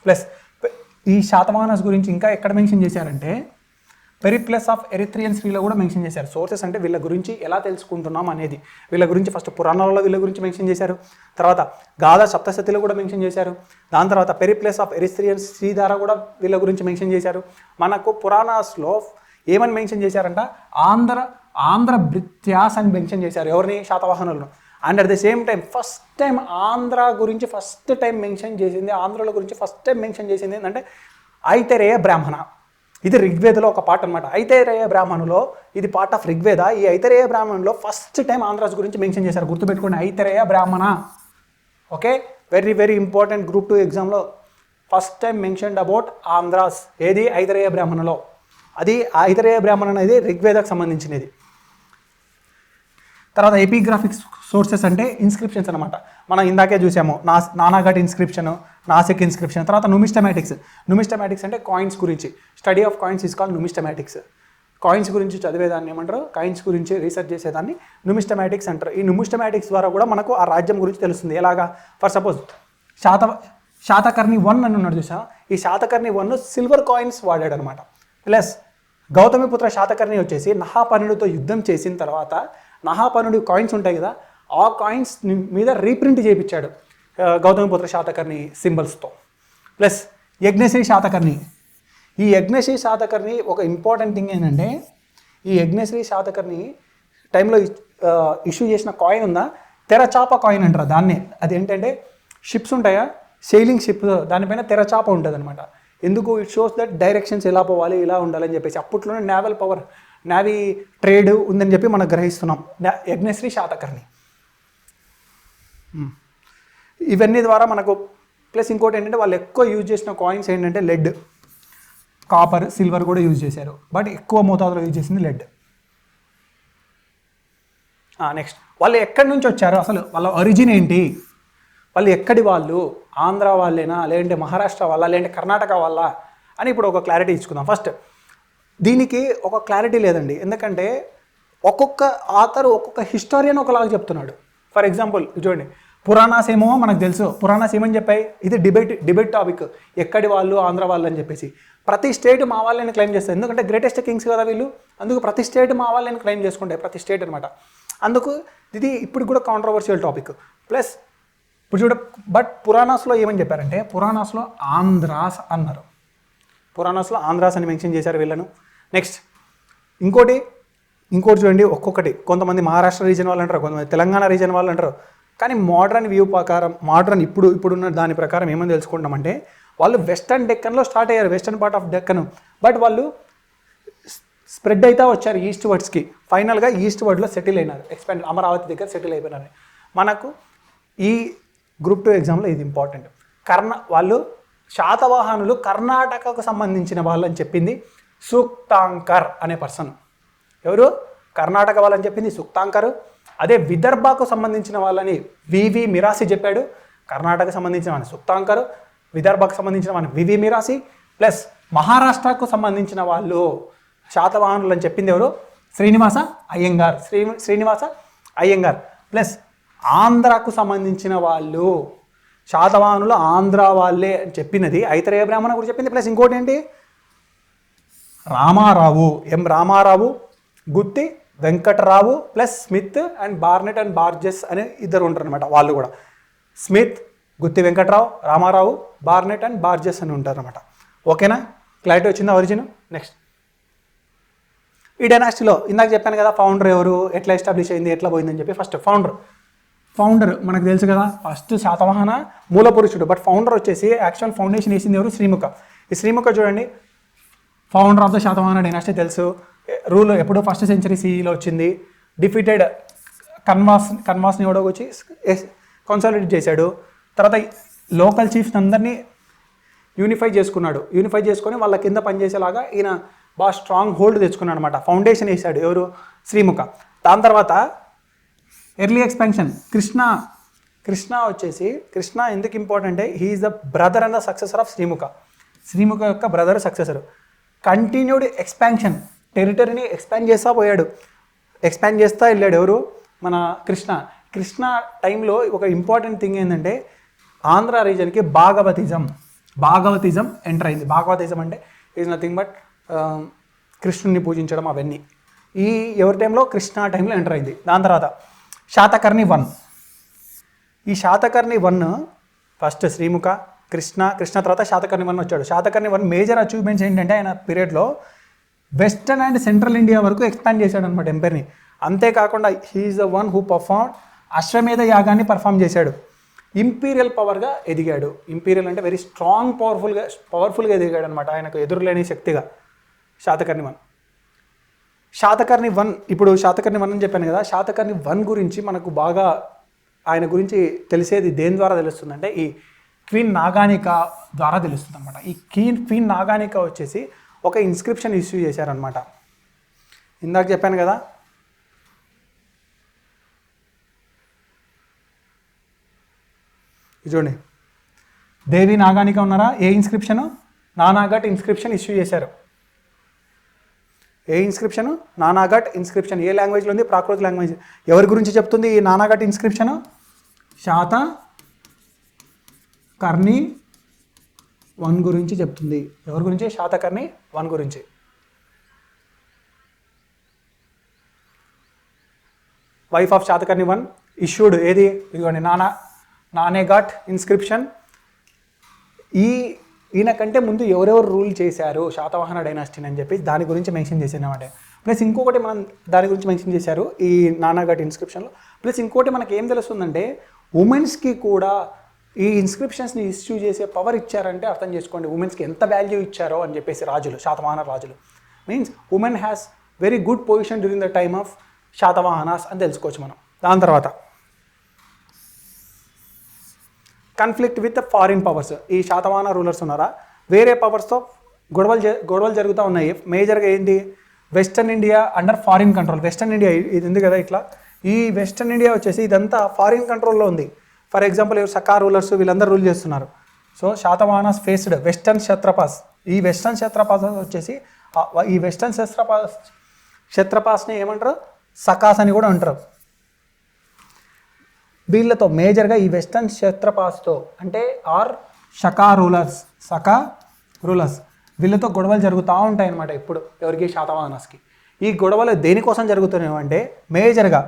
ప్లస్ ఈ శాతవాహనస్ గురించి ఇంకా ఎక్కడ మెన్షన్ చేశారంటే పెరిప్లస్ ఆఫ్ ఎరిత్రియన్స్లో కూడా మెన్షన్ చేశారు. సోర్సెస్ అంటే వీళ్ళ గురించి ఎలా తెలుసుకుంటున్నాం అనేది. వీళ్ళ గురించి ఫస్ట్ పురాణాలలో వీళ్ళ గురించి మెన్షన్ చేశారు. తర్వాత గాథా సప్తశతిలో కూడా మెన్షన్ చేశారు. దాని తర్వాత పెరిప్లస్ ఆఫ్ ఎరిత్రియన్స్ శ్రీధార కూడా వీళ్ళ గురించి మెన్షన్ చేశారు. మనకు పురాణాస్లో ఏమని మెన్షన్ చేశారంట? ఆంధ్ర భృత్యాస్ అని మెన్షన్ చేశారు. ఎవరిని? శాతవాహనులను. And at the same time first time Andhra గురించి మెన్షన్ చేసింది ఏంటంటే ఐతరేయ బ్రాహ్మణ. ఇది ఋగ్వేదలో ఒక పార్ట్ అనమాట. ఐతరేయ బ్రాహ్మణులో ఇది పార్ట్ ఆఫ్ ఋగ్వేద. ఈ ఐతరేయ బ్రాహ్మణులో ఫస్ట్ టైం ఆంధ్రాస్ గురించి మెన్షన్ చేశారు. గుర్తుపెట్టుకోండి, ఐతరేయ బ్రాహ్మణ. Okay, very very important group 2 ఎగ్జామ్లో first time mentioned about Andhra's. ఏది? ఐతరేయ బ్రాహ్మణలో. అది ఐతరేయ బ్రాహ్మణ అనేది ఋగ్వేదకు సంబంధించినది. తర్వాత ఎపిగ్రాఫిక్స్ సోర్సెస్ అంటే ఇన్స్క్రిప్షన్స్ అనమాట. మనం ఇందాకే చూసాము, నానాఘట్ ఇన్స్క్రిప్షన్, నాసిక్ ఇన్స్క్రిప్షన్. తర్వాత నుమిస్టమాటిక్స్ అంటే కాయిన్స్ గురించి. Study of coins is called numismatics. Coins గురించి చదివేదాన్ని ఏమంటారు? కాయిన్స్ గురించి రీసెర్చ్ చేసేదాన్ని నుమిస్టమాటిక్స్ అంటారు. ఈ నుమిస్టమాటిక్స్ ద్వారా కూడా మనకు ఆ రాజ్యం గురించి తెలుస్తుంది. ఎలాగా? ఫర్ సపోజ్ శాతకర్ణి 1 అని ఉన్నాడు చూసా. ఈ శాతకర్ణి 1 సిల్వర్ కాయిన్స్ వాడాడు అనమాట. ప్లస్ గౌతమిపుత్ర శాతకర్ణి వచ్చేసి నహాపనుడితో యుద్ధం చేసిన తర్వాత నహాపనుడి కాయిన్స్ ఉంటాయి కదా, ఆ కాయిన్స్ మీద రీప్రింట్ చేయించాడు గౌతమిపుత్ర శాతకర్ణి సింబల్స్తో. ప్లస్ యజ్ఞశ్రీ శాతకర్ణి. ఈ యజ్ఞశ్రీ శాతకర్ణి ఒక ఇంపార్టెంట్ థింగ్ ఏంటంటే, ఈ యజ్ఞశ్రీ శాతకర్ణి టైంలో ఇష్యూ చేసిన కాయిన్ ఉందా, తెరచాప కాయిన్ అంటారు దాన్నే. అది ఏంటంటే షిప్స్ ఉంటాయా, సెయిలింగ్ షిప్, దానిపైన తెరచాప ఉంటుంది అనమాట. ఎందుకు? ఇట్ షోస్ దట్ డైరెక్షన్స్ ఎలా పోవాలి, ఇలా ఉండాలని చెప్పేసి. అప్పట్లోనే నేవీ ట్రేడ్ ఉందని చెప్పి మనం గ్రహిస్తున్నాం. యజ్ఞశ్రీ శాతకర్ణి. ఇవన్నీ ద్వారా మనకు ప్లస్ ఇంకోటి ఏంటంటే వాళ్ళు ఎక్కువ యూజ్ చేసిన కాయిన్స్ ఏంటంటే లెడ్, కాపర్, సిల్వర్ కూడా యూజ్ చేశారు. బట్ ఎక్కువ మోతాదులో యూజ్ చేసింది లెడ్. నెక్స్ట్ వాళ్ళు ఎక్కడి నుంచి వచ్చారు, అసలు వాళ్ళ ఒరిజిన్ ఏంటి, వాళ్ళు ఎక్కడి వాళ్ళు, ఆంధ్ర వాళ్ళేనా, లేదంటే మహారాష్ట్ర వాళ్ళ, లేదంటే కర్ణాటక వాళ్ళ అని ఇప్పుడు ఒక క్లారిటీ ఇచ్చుకుందాం. ఫస్ట్ దీనికి ఒక క్లారిటీ లేదండి. ఎందుకంటే ఒక్కొక్క ఆథర్, ఒక్కొక్క హిస్టారియన్ ఒకలాగా చెప్తున్నాడు. ఫర్ ఎగ్జాంపుల్ చూడండి, పురాణాస్ ఏమో మనకు తెలుసు. పురాణాస్ ఏమని చెప్పాయి? ఇది డిబేట్ టాపిక్, ఎక్కడి వాళ్ళు, ఆంధ్ర వాళ్ళు అని చెప్పేసి. ప్రతి స్టేట్ మా వాళ్ళని క్లెయిమ్ చేస్తారు. ఎందుకంటే గ్రేటెస్ట్ కింగ్స్ కదా వీళ్ళు, అందుకు ప్రతి స్టేట్ మా వాళ్ళని క్లెయిమ్ చేసుకుంటాయి, ప్రతి స్టేట్ అనమాట. అందుకు ఇది ఇప్పుడు కూడా కాంట్రవర్షియల్ టాపిక్. ప్లస్ ఇప్పుడు చూడ, బట్ పురాణాస్లో ఏమని చెప్పారంటే పురాణాస్లో ఆంధ్రాస్ అన్నారు. పురాణాస్లో ఆంధ్రాస్ అని మెన్షన్ చేశారు వీళ్ళను. నెక్స్ట్ ఇంకోటి చూడండి, ఒక్కొక్కటి కొంతమంది మహారాష్ట్ర రీజన్ వాళ్ళు అంటారు, కొంతమంది తెలంగాణ రీజన్ వాళ్ళు అంటారు. కానీ మోడర్న్ వ్యూ ప్రకారం, మోడర్న్ ఇప్పుడున్న దాని ప్రకారం ఏమని తెలుసుకుంటామంటే వాళ్ళు వెస్టర్న్ డెక్కన్లో స్టార్ట్ అయ్యారు, western part of Deccan. But వాళ్ళు స్ప్రెడ్ అయితే వచ్చారు ఈస్ట్ వర్డ్స్కి. ఫైనల్గా ఈస్ట్ వర్డ్లో సెటిల్ అయినారు, ఎక్స్పాండ్ అమరావతి దగ్గర సెటిల్ అయిపోయినారు. మనకు ఈ గ్రూప్ 2 ఎగ్జామ్లో ఇది ఇంపార్టెంట్. వాళ్ళు శాతవాహనులు కర్ణాటకకు సంబంధించిన వాళ్ళని చెప్పింది సుక్తాంకర్ అనే పర్సన్. ఎవరు? కర్ణాటక వాళ్ళని చెప్పింది సుక్తాంకర్. అదే విదర్భకు సంబంధించిన వాళ్ళని వివి మిరాసి చెప్పాడు. కర్ణాటకకు సంబంధించిన వాడిని సుక్తాంకర్, విదర్భకు సంబంధించిన వాడిని వివి మిరాసి. ప్లస్ మహారాష్ట్రకు సంబంధించిన వాళ్ళు శాతవాహనులు అని చెప్పింది ఎవరు? శ్రీనివాస అయ్యంగార్. ప్లస్ ఆంధ్రాకు సంబంధించిన వాళ్ళు శాతవాహనులు ఆంధ్ర వాళ్ళే అని చెప్పినది ఐతరేయ బ్రాహ్మణ గురించి చెప్పింది. ప్లస్ ఇంకోటి ఏంటి? Ramarao, Gutti Venkatarao, plus Smith and Barnett and Burgess అనే ఇద్దరు ఉంటారు అనమాట. వాళ్ళు కూడా Smith, Gutti Venkatarao, Ramarao, Barnett and Burgess అని ఉంటారు అనమాట. ఓకేనా? క్లారిటీ వచ్చిందా? ఒరిజిన్. నెక్స్ట్ ఈ డైనాసిటీలో ఇందాక చెప్పాను కదా ఫౌండర్ ఎవరు, ఎట్లా ఎస్టాబ్లిష్ అయింది, ఎట్లా పోయిందని చెప్పి. ఫస్ట్ ఫౌండర్ మనకు తెలుసు కదా, ఫస్ట్ శాతవాహన మూల పురుషుడు. బట్ ఫౌండర్ వచ్చేసి యాక్చువల్ ఫౌండేషన్ వేసింది ఎవరు? శ్రీముఖ. ఈ శ్రీముఖ చూడండి, founder of the Satavahana dynasty తెలుసు. రూల్ ఎప్పుడు ఫస్ట్ సెంచరీ సిఈలో వచ్చింది. డిఫీటెడ్ కన్వాస్ని ఎవడో వచ్చి కన్సాలిడేట్ చేశాడు. తర్వాత లోకల్ చీఫ్స్ అందరినీ యూనిఫై చేసుకొని వాళ్ళ కింద పనిచేసేలాగా ఈయన బాగా స్ట్రాంగ్ హోల్డ్ తెచ్చుకున్నాడు అనమాట. ఫౌండేషన్ వేసాడు ఎవరు? శ్రీముఖ. దాని తర్వాత ఎర్లీ ఎక్స్పాన్షన్ కృష్ణ వచ్చేసి, కృష్ణ ఎందుకు ఇంపార్టెంట్ అంటే he is the brother and the successor of Srimukha యొక్క బ్రదర్ సక్సెసర్. కంటిన్యూడ్ ఎక్స్పాన్షన్, టెరిటరీని ఎక్స్పాండ్ చేస్తా వెళ్ళాడు ఎవరు? మన కృష్ణ టైంలో ఒక ఇంపార్టెంట్ థింగ్ ఏంటంటే ఆంధ్ర రీజన్కి భాగవతిజం ఎంటర్ అయింది. భాగవతిజం అంటే ఈజ్ నథింగ్ బట్ కృష్ణుని పూజించడం అవన్నీ ఈ ఎవరి టైంలో? కృష్ణ టైంలో ఎంటర్ అయింది. దాని తర్వాత శాతకర్ణి 1. ఈ శాతకర్ణి 1 ఫస్ట్ శ్రీముఖ, కృష్ణ తర్వాత శాతకర్ణి 1 వచ్చాడు. శాతకర్ణి 1 మేజర్ అచీవ్మెంట్స్ ఏంటంటే ఆయన పీరియడ్లో వెస్టర్న్ అండ్ సెంట్రల్ ఇండియా వరకు ఎక్స్పాండ్ చేశాడు అనమాట ఎంపైర్ని. అంతేకాకుండా he is the one who perform Ashwamedha యాగాన్ని పర్ఫామ్ చేశాడు. ఇంపీరియల్ పవర్గా ఎదిగాడు. ఇంపీరియల్ అంటే వెరీ స్ట్రాంగ్ పవర్ఫుల్గా ఎదిగాడు అనమాట, ఆయనకు ఎదురులేని శక్తిగా. శాతకర్ణి 1 ఇప్పుడు శాతకర్ణి 1 అని చెప్పాను కదా. శాతకర్ణి 1 గురించి మనకు బాగా ఆయన గురించి తెలిసేది దేని ద్వారా తెలుస్తుందంటే ఈ క్వీన్ నాగానిక ద్వారా తెలుస్తుంది అనమాట. ఈ క్వీన్ నాగానిక వచ్చేసి ఒక ఇన్స్క్రిప్షన్ ఇష్యూ చేశారనమాట. ఇందాక చెప్పాను కదా, చూడండి దేవి నాగానిక ఉన్నారా? ఏ ఇన్స్క్రిప్షను? నానాఘట్ ఇన్స్క్రిప్షన్ ఇష్యూ చేశారు. ఏ ఇన్స్క్రిప్షను? నానాఘట్ ఇన్స్క్రిప్షన్. ఏ లాంగ్వేజ్లో ఉంది? ప్రాకృత లాంగ్వేజ్. ఎవరి గురించి చెప్తుంది ఈ నానాఘట్ ఇన్స్క్రిప్షను? శాతకర్ణి 1 గురించి చెప్తుంది. ఎవరి గురించి? శాతకర్ణి 1 గురించి. వైఫ్ ఆఫ్ శాతకర్ణి 1 ఇష్యూడ్ ఏది? ఇదిగోండి నానేఘాట్ ఇన్స్క్రిప్షన్. ఈయన కంటే ముందు ఎవరెవరు రూల్ చేశారు శాతవాహన డైనాసిటీని అని చెప్పి దాని గురించి మెన్షన్ చేశారు అన్నమాట. ప్లస్ ఇంకొకటి మనం దాని గురించి మెన్షన్ చేశారు ఈ నానాఘట్ ఇన్స్క్రిప్షన్లో. ప్లస్ ఇంకోటి మనకి ఏం తెలుస్తుందంటే ఉమెన్స్కి కూడా ఈ ఇన్స్క్రిప్షన్స్ని ఇష్యూ చేసే పవర్ ఇచ్చారంటే అర్థం చేసుకోండి ఉమెన్స్కి ఎంత వాల్యూ ఇచ్చారో అని చెప్పేసి శాతవాహన రాజులు. Means women has very good position during the time of Satavahanas అని తెలుసుకోవచ్చు మనం. దాని తర్వాత కాన్ఫ్లిక్ట్ విత్ ఫారిన్ పవర్స్. ఈ శాతవాహన రూలర్స్ ఉన్నారా వేరే పవర్స్తో గొడవలు జరుగుతూ ఉన్నాయి. మేజర్గా ఏంటి? Western India under foreign control. Western India ఇది ఉంది కదా ఇట్లా, ఈ వెస్టర్న్ ఇండియా వచ్చేసి ఇదంతా ఫారిన్ కంట్రోల్లో ఉంది. ఫర్ ఎగ్జాంపుల్ సకా రూలర్స్ వీళ్ళందరూ రూల్ చేస్తున్నారు. So Satavahanas faced western Kshatrapas. ఈ వెస్టర్న్ క్షత్రపాస్ వచ్చేసి ఈ వెస్టర్న్ క్షత్రపాస్ని ఏమంటారు? సకాస్ అని కూడా అంటారు. వీళ్ళతో మేజర్గా ఈ వెస్టర్న్ క్షత్రపాస్తో అంటే సకా రూలర్స్ వీళ్ళతో గొడవలు జరుగుతూ ఉంటాయి అన్నమాట ఎప్పుడు. ఎవరికి? శాతవాహనాస్కి. ఈ గొడవలు దేనికోసం జరుగుతున్నాయి అంటే మేజర్గా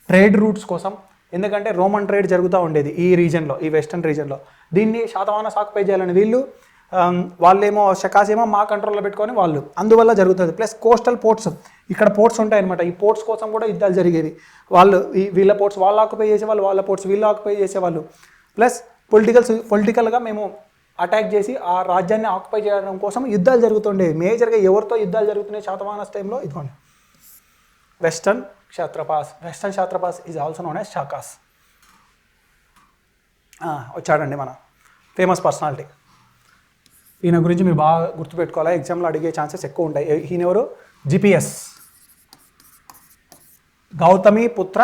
ట్రేడ్ రూట్స్ కోసం, ఎందుకంటే రోమన్ ట్రేడ్ జరుగుతూ ఉండేది ఈ రీజన్లో, ఈ వెస్టర్న్ రీజన్లో. దీన్ని శాతవాహనస్ ఆక్యుపై చేయాలని వీళ్ళు, వాళ్ళేమో షకాస్ ఏమో మా కంట్రోల్లో పెట్టుకొని వాళ్ళు, అందువల్ల జరుగుతుంది. ప్లస్ కోస్టల్ పోర్ట్స్, ఇక్కడ పోర్ట్స్ ఉంటాయన్నమాట, ఈ పోర్ట్స్ కోసం కూడా యుద్ధాలు జరిగేవి. వాళ్ళు వీళ్ళ పోర్ట్స్ వాళ్ళు ఆక్యుపై చేసేవాళ్ళు, వాళ్ళ పోర్ట్స్ వీళ్ళు ఆక్యుపై చేసేవాళ్ళు. ప్లస్ పొలిటికల్గా మేము అటాక్ చేసి ఆ రాజ్యాన్ని ఆక్యుపై చేయడం కోసం యుద్ధాలు జరుగుతుండేవి. మేజర్గా ఎవరితో యుద్ధాలు జరుగుతున్నాయి శాతవాహనస్ టైంలో? ఇదిగోండి, western Kshatrapas is also known as Shakas. వచ్చాడండి మన ఫేమస్ పర్సనాలిటీ. ఈయన గురించి మీరు బాగా గుర్తుపెట్టుకోవాలి, ఎగ్జామ్లో అడిగే ఛాన్సెస్ ఎక్కువ ఉంటాయి. ఈయనెవరు? GPS, Gautami Putra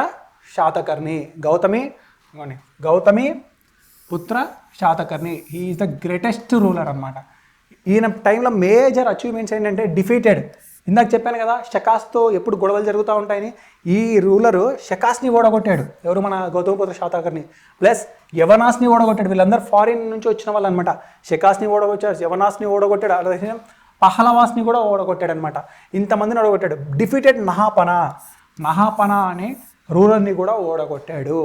Satakarni. Gautami Putra Satakarni, he is the greatest ruler అనమాట. ఈయన టైంలో మేజర్ అచీవ్మెంట్స్ ఏంటంటే డిఫీటెడ్, ఇందాక చెప్పాను కదా షకాస్తో ఎప్పుడు గొడవలు జరుగుతూ ఉంటాయని, ఈ రూలరు షకాస్ని ఓడగొట్టాడు. ఎవరు? మన గౌతమిపుత్ర శాతకర్ణి. ప్లస్ యవనాస్ని ఓడగొట్టాడు. వీళ్ళందరూ ఫారిన్ నుంచి వచ్చిన వాళ్ళు అనమాట. షకాస్ని ఓడగొట్టాడు, యవనాస్ని ఓడగొట్టాడు, అదే పహలవాస్ని కూడా ఓడగొట్టాడు అనమాట. ఇంతమందిని ఓడగొట్టాడు. డిఫీటెడ్ నహాపన అనే రూలర్ని కూడా ఓడగొట్టాడు.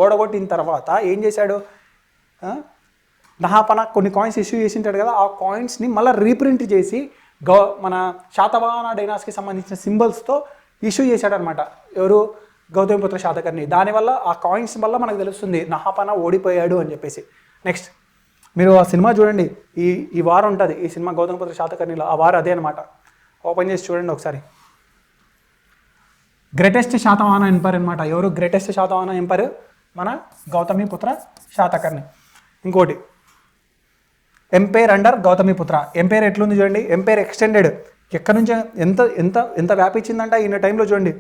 ఓడగొట్టిన తర్వాత ఏం చేశాడు? నహాపన కొన్ని కాయిన్స్ ఇష్యూ చేసి ఉంటాడు కదా, ఆ కాయిన్స్ని మళ్ళీ రీప్రింట్ చేసి మన శాతవాహన డైనాస్కి సంబంధించిన సింబల్స్తో ఇష్యూ చేశాడనమాట. ఎవరు? గౌతమిపుత్ర శాతకర్ణి. దానివల్ల ఆ కాయిన్స్ వల్ల మనకు తెలుస్తుంది నహాపన ఓడిపోయాడు అని చెప్పేసి. నెక్స్ట్ మీరు ఆ సినిమా చూడండి, ఈ వారం ఉంటుంది ఈ సినిమా గౌతమిపుత్ర శాతకర్ణిలో, ఆ వారం అదే అనమాట. ఓపెన్ చేసి చూడండి ఒకసారి. గ్రేటెస్ట్ శాతవాహన ఎంపైర్ అనమాట. ఎవరు గ్రేటెస్ట్ శాతవాహన ఎంపైర్? మన గౌతమిపుత్ర శాతకర్ణి. ఇంకోటి ఎంపైర్ అండర్ గౌతమిపుత్ర. ఎంపైర్ ఎట్లుంది చూడండి, ఎంపైర్ ఎక్స్టెండెడ్. ఎక్కడి నుంచి ఎంత ఎంత ఎంత వ్యాపించిందంట ఈయన టైంలో చూడండి.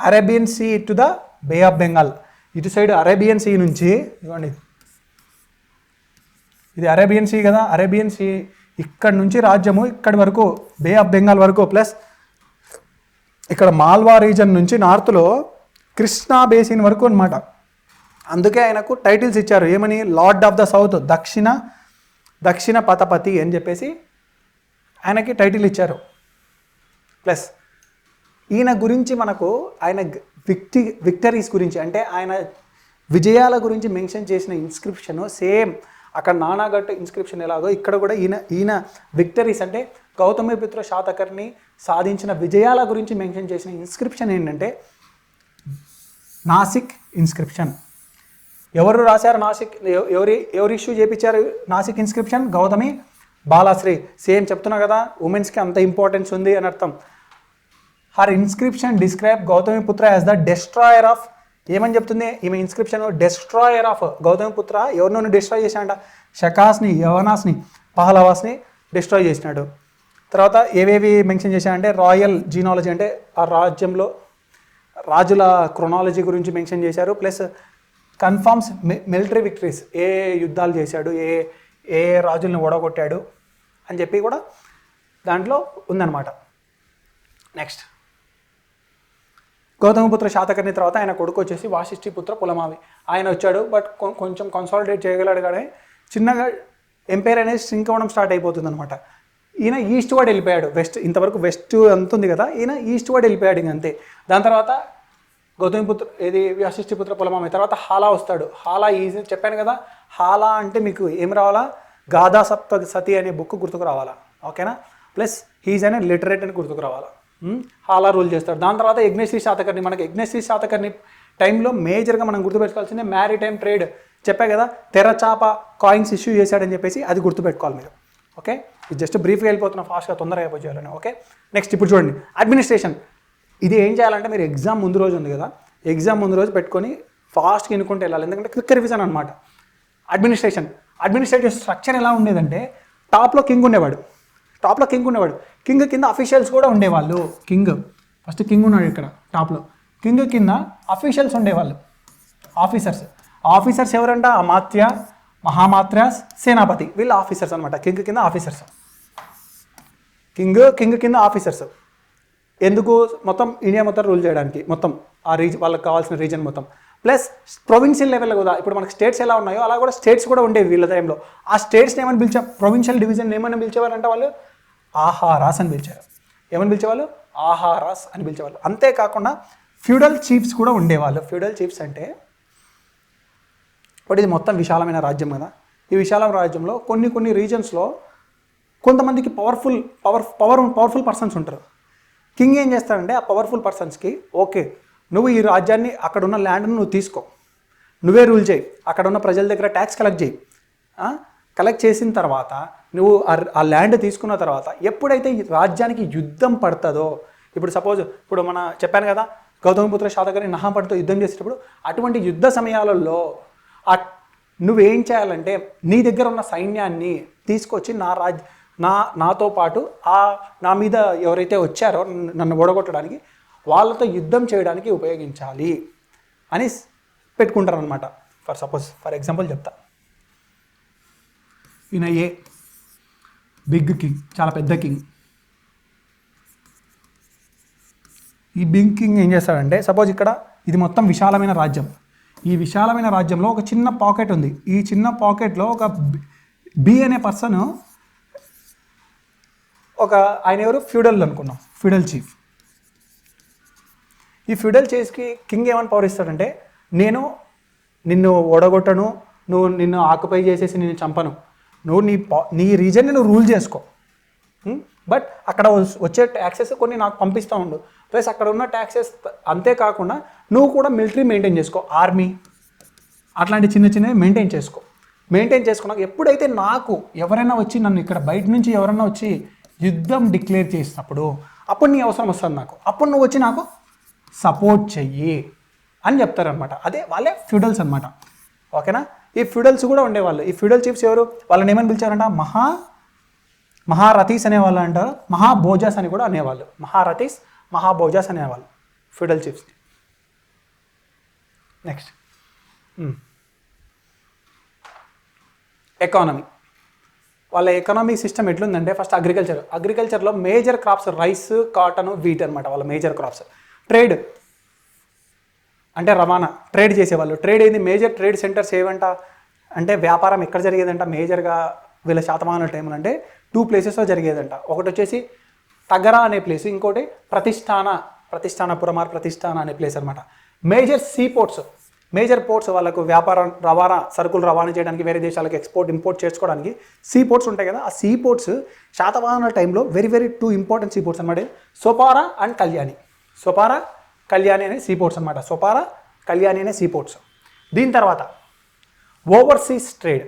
Arabian sea to the bay of Bengal. ఇటు సైడ్ అరేబియన్ సీ నుంచి చూడండి, ఇది అరేబియన్ సీ కదా, అరేబియన్ సీ ఇక్కడ నుంచి రాజ్యము ఇక్కడి వరకు బే ఆఫ్ బెంగాల్ వరకు, ప్లస్ ఇక్కడ మాల్వా రీజన్ నుంచి నార్త్లో కృష్ణా బేసిన్ వరకు అనమాట. అందుకే ఆయనకు టైటిల్స్ ఇచ్చారు, ఏమని? లార్డ్ ఆఫ్ ద సౌత్, దక్షిణ పతపతి అని చెప్పేసి ఆయనకి టైటిల్ ఇచ్చారు. ప్లస్ ఈయన గురించి మనకు ఆయన విక్టరీస్ గురించి, అంటే ఆయన విజయాల గురించి మెన్షన్ చేసిన ఇన్స్క్రిప్షన్ సేమ్ అక్కడ నానాగట్టు ఇన్స్క్రిప్షన్ ఎలాగో ఇక్కడ కూడా ఈయన విక్టరీస్ అంటే గౌతమిపుత్ర శాతకర్ణి సాధించిన విజయాల గురించి మెన్షన్ చేసిన ఇన్స్క్రిప్షన్ ఏంటంటే నాసిక్ ఇన్స్క్రిప్షన్. ఎవరు రాశారు నాసిక్? ఎవరు ఇష్యూ చేయించారు నాసిక్ ఇన్స్క్రిప్షన్? గౌతమి బాలాశ్రీ. సేమ్ చెప్తున్నా కదా, ఉమెన్స్కి అంత ఇంపార్టెన్స్ ఉంది అని అర్థం. Her inscription describe Gautamiputra as the destroyer of, ఏమని చెప్తుంది ఈమె ఇన్స్క్రిప్షన్? Destroyer of. గౌతమిపుత్ర ఎవరినో డిస్ట్రాయ్ చేశాడంట, షకాస్ని, యవనాస్ని, పహలవాస్ని డిస్ట్రాయ్ చేసినాడు. తర్వాత ఏవేవి మెన్షన్ చేశాడంటే రాయల్ జీనాలజీ, అంటే ఆ రాజ్యంలో రాజుల క్రొనాలజీ గురించి మెన్షన్ చేశారు. ప్లస్ కన్ఫర్మ్స్ మిలిటరీ విక్టరీస్, ఏ యుద్ధాలు చేశాడు, ఏ రాజుల్ని ఓడగొట్టాడు అని చెప్పి కూడా దాంట్లో ఉందన్నమాట. నెక్స్ట్ గౌతమిపుత్ర శాతకర్ణి తర్వాత ఆయన కొడుకు వచ్చేసి వాసిష్ఠిపుత్ర పులమావి. ఆయన వచ్చాడు, బట్ కొంచెం కన్సాలిడేట్ చేయగలడు కానీ చిన్నగా ఎంపైర్ అనేది సింక్ అవ్వడం స్టార్ట్ అయిపోతుంది అనమాట. ఈయన ఈస్ట్ వర్డ్ వెళ్ళిపోయాడు. ఇంతవరకు వెస్ట్ అంత ఉంది కదా, ఈయన ఈస్ట్ వర్డ్ వెళ్ళిపోయాడు ఇంకంతే. దాని తర్వాత గౌతమిపుత్ర వాసిష్ఠిపుత్ర పులమావి తర్వాత హాలా వస్తాడు. హాలా ఈజీ చెప్పాను కదా, హాలా అంటే మీకు ఏం రావాలా? గాథా సప్తసతి అనే బుక్ గుర్తుకు రావాలా, ఓకేనా? ప్లస్ హీజ్ అనే లిటరేట్ అని గుర్తుకు రావాలా. హాలా రూల్ చేస్తాడు. దాని తర్వాత యజ్ఞశ్రీ శాతకర్ణి. మనకి యజ్ఞశ్రీ శాతకర్ణి టైంలో మేజర్గా మనం గుర్తుపెట్టుకోవాల్సిందే మ్యారిటైమ్ ట్రేడ్. చెప్పా కదా, తెరచాప కాయిన్స్ ఇష్యూ చేశాడని చెప్పేసి, అది గుర్తుపెట్టుకోవాలి మీరు. ఓకే, ఇది జస్ట్ బ్రీఫ్గా వెళ్ళిపోతున్నా, ఫాస్ట్గా తొందరగా అయిపోయాలని. ఓకే, నెక్స్ట్ ఇప్పుడు చూడండి అడ్మినిస్ట్రేషన్. ఇది ఏం చేయాలంటే మీరు ఎగ్జామ్ ముందు రోజు ఉంది కదా, ఎగ్జామ్ ముందు రోజు పెట్టుకొని ఫాస్ట్గా ఎన్నుకుంటూ వెళ్ళాలి, ఎందుకంటే క్విక్ రివిజన్ అనమాట. అడ్మినిస్ట్రేటివ్ స్ట్రక్చర్ ఎలా ఉండేదంటే టాప్లో కింగ్ ఉండేవాడు, కింగ్ కింద అఫీషియల్స్ కూడా ఉండేవాళ్ళు. ఫస్ట్ కింగ్ ఉన్నాడు ఇక్కడ టాప్లో, కింగ్ కింద అఫీషియల్స్ ఉండేవాళ్ళు, ఆఫీసర్స్ ఎవరంట? అమాత్య, మహామాత్రాస్, సేనాపతి, వీళ్ళు ఆఫీసర్స్ అనమాట. కింగ్ కింద ఆఫీసర్స్, కింగ్ కింద ఆఫీసర్స్. ఎందుకు? మొత్తం ఇండియా మొత్తం రూల్ చేయడానికి, మొత్తం ఆ వాళ్ళకి కావాల్సిన రీజన్ మొత్తం. ప్లస్ ప్రొవిన్షియల్ లెవెల్లో కూడా ఇప్పుడు మనకి స్టేట్స్ ఎలా ఉన్నాయో అలా కూడా స్టేట్స్ కూడా ఉండేవి వీళ్ళ టైంలో. ఆ స్టేట్స్ని ఏమని పిలిచాం? ప్రొవిన్షియల్ డివిజన్ ఏమని పిలిచేవారంటే వాళ్ళు ఆహారాస్ అని పిలిచారు. ఏమని పిలిచేవాళ్ళు? ఆహారాస్ అని పిలిచేవాళ్ళు. అంతేకాకుండా ఫ్యూడల్ చీఫ్స్ కూడా ఉండేవాళ్ళు. ఫ్యూడల్ చీఫ్స్ అంటే ఇప్పుడు ఇది మొత్తం విశాలమైన రాజ్యం కదా. ఈ విశాలమైన రాజ్యంలో కొన్ని రీజన్స్లో కొంతమందికి పవర్ఫుల్ పర్సన్స్ ఉంటారు. కింగ్ ఏం చేస్తాడంటే ఆ పవర్ఫుల్ పర్సన్స్కి, ఓకే నువ్వు ఈ రాజ్యాన్ని, అక్కడ ఉన్న ల్యాండ్ను నువ్వు తీసుకో, నువ్వే రూల్ చేయి, అక్కడ ఉన్న ప్రజల దగ్గర ట్యాక్స్ కలెక్ట్ చేయి. కలెక్ట్ చేసిన తర్వాత నువ్వు ఆ ల్యాండ్ తీసుకున్న తర్వాత ఎప్పుడైతే ఈ రాజ్యానికి యుద్ధం పడుతుందో, ఇప్పుడు సపోజ్ ఇప్పుడు మన చెప్పాను కదా గౌతమిపుత్ర శాతకర్ణి నహాపటితో యుద్ధం చేసేటప్పుడు, అటువంటి యుద్ధ సమయాలలో నువ్వేం చేయాలంటే నీ దగ్గర ఉన్న సైన్యాన్ని తీసుకొచ్చి నాతో పాటు నా మీద ఎవరైతే వచ్చారో నన్ను ఓడగొట్టడానికి వాళ్ళతో యుద్ధం చేయడానికి ఉపయోగించాలి అని పెట్టుకుంటారు అనమాట. ఫర్ ఎగ్జాంపుల్ చెప్తా. ఈయన బిగ్ కింగ్, చాలా పెద్ద కింగ్. ఈ బిగ్ కింగ్ ఏం చేస్తాడంటే, సపోజ్ ఇక్కడ ఇది మొత్తం విశాలమైన రాజ్యం. ఈ విశాలమైన రాజ్యంలో ఒక చిన్న పాకెట్ ఉంది. ఈ చిన్న పాకెట్లో ఒక బి అనే పర్సన్, ఆయన ఎవరు, ఫ్యూడల్ అనుకున్నాం, ఫ్యూడల్ చీఫ్. ఈ ఫ్యూడల్ చీఫ్కి కింగ్ ఏమని పవర్ ఇస్తాడంటే, నేను నిన్ను ఓడగొట్టను, నిన్ను ఆక్యుపై చేసేసి నిన్ను చంపను, నువ్వు నీ రీజన్ని నువ్వు రూల్ చేసుకో, బట్ అక్కడ వచ్చే ట్యాక్సెస్ కొన్ని నాకు పంపిస్తూ ఉండు, ప్లస్ అక్కడ ఉన్న ట్యాక్సెస్ అంతేకాకుండా నువ్వు కూడా మిలిటరీ మెయింటైన్ చేసుకో, ఆర్మీ అట్లాంటి చిన్నవి మెయింటైన్ చేసుకున్నాక ఎప్పుడైతే నాకు ఎవరైనా వచ్చి నన్ను ఇక్కడ బయట నుంచి ఎవరైనా వచ్చి యుద్ధం డిక్లేర్ చేసినప్పుడు అప్పుడు నీ అవసరం వస్తుంది నాకు, అప్పుడు నువ్వు వచ్చి నాకు సపోర్ట్ చెయ్యి అని చెప్తారనమాట. అదే వాళ్ళే ఫ్యూడల్స్ అనమాట. ఓకేనా. ఈ ఫ్యూడల్స్ కూడా ఉండేవాళ్ళు. ఈ ఫ్యూడల్ చీఫ్స్ ఎవరు, వాళ్ళని ఏమని పిలిచారంట, మహారథీస్ అనేవాళ్ళు అంటారు, మహాభోజాస్ అని కూడా అనేవాళ్ళు. మహారథీస్, మహాభోజాస్ అనేవాళ్ళు ఫ్యూడల్ చీఫ్స్ని. Next economy. వాళ్ళ ఎకనామీ సిస్టమ్ ఎట్లుందంటే, ఫస్ట్ అగ్రికల్చర్లో major crops rice, cotton, wheat అనమాట వాళ్ళ మేజర్ క్రాప్స్. ట్రేడ్ అంటే రవాణా, ట్రేడ్ చేసేవాళ్ళు. ట్రేడ్ ఏంది, మేజర్ ట్రేడ్ సెంటర్స్ ఏవంట అంటే వ్యాపారం ఎక్కడ జరిగేదంట మేజర్గా వీళ్ళ శాతవాహనుల టైంలో అంటే 2 ప్లేసెస్లో జరిగేదంట. ఒకటి వచ్చేసి తగరా అనే ప్లేస్, ఇంకోటి ప్రతిష్టానపురం అనే ప్లేస్ అనమాట. మేజర్ మేజర్ పోర్ట్స్ వాళ్ళకు వ్యాపారం రవాణా, సరుకులు రవాణా చేయడానికి వేరే దేశాలకు ఇంపోర్ట్ చేసుకోవడానికి సీ పోర్ట్స్ ఉంటాయి కదా. ఆ సీ పోర్ట్స్ శాతవాహనుల టైంలో వెరీ 2 ఇంపార్టెంట్ సీ పోర్ట్స్ అనమాట. సోపారా అండ్ కళ్యాణి అనే సీ పోర్ట్స్ అనమాట. సోపారా, కళ్యాణి అనే సీ పోర్ట్స్. దీని తర్వాత ఓవర్సీస్ ట్రేడ్.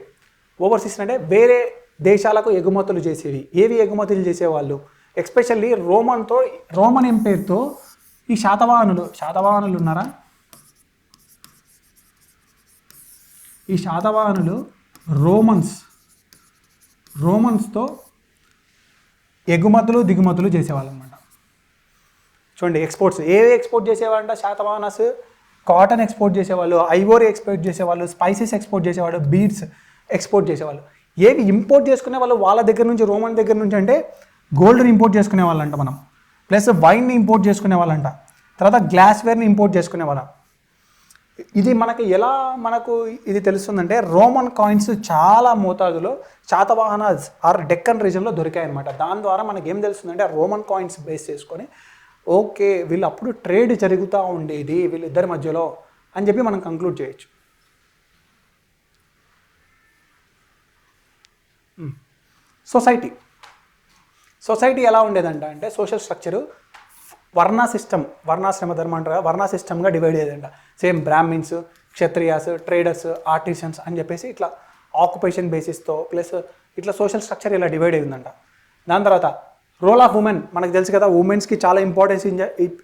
ఓవర్సీస్ అంటే వేరే దేశాలకు ఎగుమతులు చేసేవి. ఏవి ఎగుమతులు చేసేవాళ్ళు, ఎస్పెషల్లీ రోమన్ ఎంపైర్తో ఈ శాతవాహనులు ఉన్నారా, ఈ శాతవాహనులు రోమన్స్తో ఎగుమతులు దిగుమతులు చేసేవాళ్ళు అనమాట. చూడండి ఎక్స్పోర్ట్స్ ఏవి ఎక్స్పోర్ట్ చేసేవాళ్ళంట శాతవాహనస్, కాటన్ ఎక్స్పోర్ట్ చేసేవాళ్ళు, ఐవోరీ ఎక్స్పోర్ట్ చేసేవాళ్ళు, స్పైసెస్ ఎక్స్పోర్ట్ చేసేవాళ్ళు, బీడ్స్ ఎక్స్పోర్ట్ చేసేవాళ్ళు. ఏవి ఇంపోర్ట్ చేసుకునే వాళ్ళు వాళ్ళ దగ్గర నుంచి, రోమన్ దగ్గర నుంచి అంటే గోల్డ్ని ఇంపోర్ట్ చేసుకునే వాళ్ళంట మనం, ప్లస్ వైన్ని ఇంపోర్ట్ చేసుకునే వాళ్ళంట, తర్వాత గ్లాస్వేర్ని ఇంపోర్ట్ చేసుకునే వాళ్ళం. ఇది మనకు ఇది తెలుస్తుందంటే రోమన్ కాయిన్స్ చాలా మోతాదులో శాతవాహనాస్ ఆర్ డెక్కన్ రీజన్లో దొరికాయి అనమాట. దాని ద్వారా మనకి ఏం తెలుస్తుందంటే రోమన్ కాయిన్స్ బేస్ చేసుకొని ఓకే వీళ్ళు అప్పుడు ట్రేడ్ జరుగుతూ ఉండేది వీళ్ళిద్దరి మధ్యలో అని చెప్పి మనం కంక్లూడ్ చేయొచ్చు. సొసైటీ ఎలా ఉండేదంట అంటే సోషల్ స్ట్రక్చరు వర్ణాశ్రమ ధర్మం అంటారు, వర్ణా సిస్టమ్గా డివైడ్ అయ్యేదంట. Same Brahmins, Kshatriyas, traders, artisans అని చెప్పేసి ఇట్లా ఆక్యుపేషన్ బేసిస్తో ప్లస్ ఇట్లా సోషల్ స్ట్రక్చర్ ఇలా డివైడ్ అయ్యిందంట. దాని తర్వాత రోల్ ఆఫ్ ఉమెన్ మనకు తెలుసు కదా, ఉమెన్స్కి చాలా ఇంపార్టెన్స్